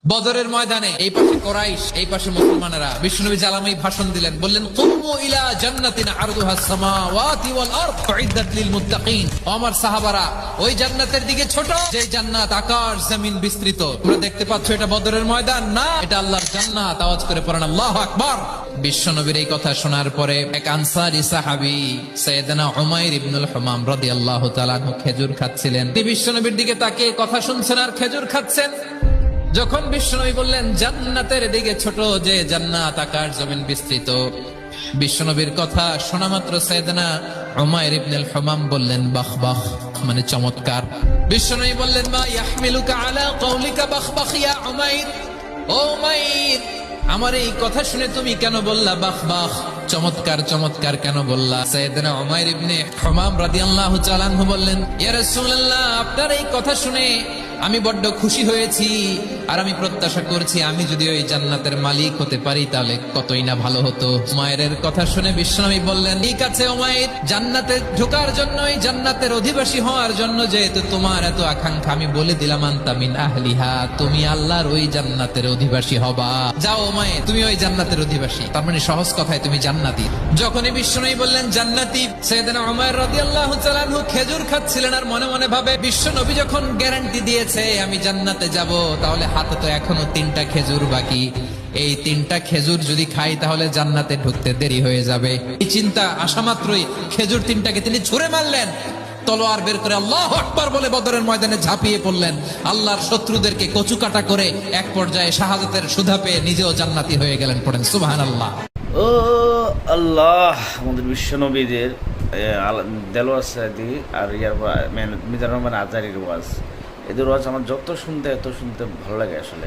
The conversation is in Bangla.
বদরের ময়দানে এই পাশে কোরাইশ, এই পাশে মুসলমানেরা। বিশ্বনবী জালামাই ভাষণ দিলেন, বললেন কুমু ইলা জান্নাতিন আরদুহাস সামাওয়াতি ওয়াল আরদ উইদ্দাত লিল মুত্তাকিন। আমার সাহাবারা, ওই জান্নাতের দিকে ছোট, যে জান্নাত আকাশ জমিন বিস্তৃত। তোমরা দেখতে পাচ্ছ এটা বদরের ময়দান না, এটা আল্লাহর জান্নাত। আওয়াজ করে পড়েন আল্লাহু আকবার। বিশ্বনবীর এই কথা শোনার পরে এক আনসারী সাহাবী সাইয়েদনা উমাইর ইবনুল হুমাম রাদিয়াল্লাহু তাআলা আনহু খেজুর খাচ্ছিলেন। তিনি বিশ্বনবীর দিকে তাকিয়ে কথা শুনছেন আর খেজুর খাচ্ছেন। যখন বিশ্বনবী বললেন জান্নাতের দিকে ছোট, যে জান্নাত আকাশ জমিন বিস্তৃত, বিশ্বনবীর কথা শোনা মাত্র সাইয়েদনা উমাইর ইবনুল হুমাম বললেন বাহ বাহ, মানে চমৎকার। বিশ্বনবী বললেন মা ইয়াহমিলুকা আলা কওলিকা বাহ বাহ ইয়া উমাইর। ও উমাইর, আমার এই কথা শুনে তুমি কেন বললা বাহ বাহ, চমৎকার চমৎকার কেন বললা? সাইয়েদনা উমাইর ইবনে হুমাম রাদিয়াল্লাহু তাআলা আনহু বললেন, ইয়া রাসূলুল্লাহ, আপনার এই কথা শুনে আমি বড্ড খুশি হয়েছি, আর আমি প্রত্যাশা করছি আমি যদি ওই জান্নাতের মালিক হতে পারি তাহলে কতই না ভালো হতো। উমাইরের কথা শুনে বিশ্বনবী বললেন, ঠিক আছে উমাইর, জান্নাতে ঢোকার জন্য, এই জান্নাতের অধিবাসী হওয়ার জন্য যেহেতু তোমার এত আকাঙ্ক্ষা, আমি বলে দিলাম আনতা মিন আহলিহা, তুমি আল্লাহর ওই জান্নাতের অধিবাসী হবা। যাও উমাইর, তুমি ওই জান্নাতের অধিবাসী। তার মানে সহজ কথায় তুমি জান্নাতি। যখনই বিশ্বনবী বললেন জান্নাতি, সাইয়েদনা উমাইর রাদিয়াল্লাহু তাআলা আনহু খেজুর খাচ্ছিলেন আর মনে মনে ভাবে, বিশ্বনবী যখন গ্যারান্টি দিয়েছে আমি জান্নাতে যাব, তাহলে হাতে তো এখনো 3টা খেজুর বাকি। এই 3টা খেজুর যদি খাই তাহলে জান্নাতে ঢুকতে দেরি হয়ে যাবে। এই চিন্তা আসা মাত্রই খেজুর 3টাকে তিনি ছুঁড়ে মারলেন, তলোয়ার বের করে আল্লাহু আকবার বলে বদরের ময়দানে ঝাঁপিয়ে পড়লেন। আল্লাহর শত্রুদেরকে কচুকাটা করে এক পর্যায়ে শাহাদাতের সুধা পেয়ে নিজেও জান্নাতি হয়ে গেলেন। পড়েন সুবহানাল্লাহ। ও আল্লাহ, আমাদের বিশ্বনবীদের দেলোয়ার সাদি আর মিজানুর রহমান আজহারীর ওয়াজ, এদের ওয়াজ আমার যত শুনতে ভালো লাগে আসলে।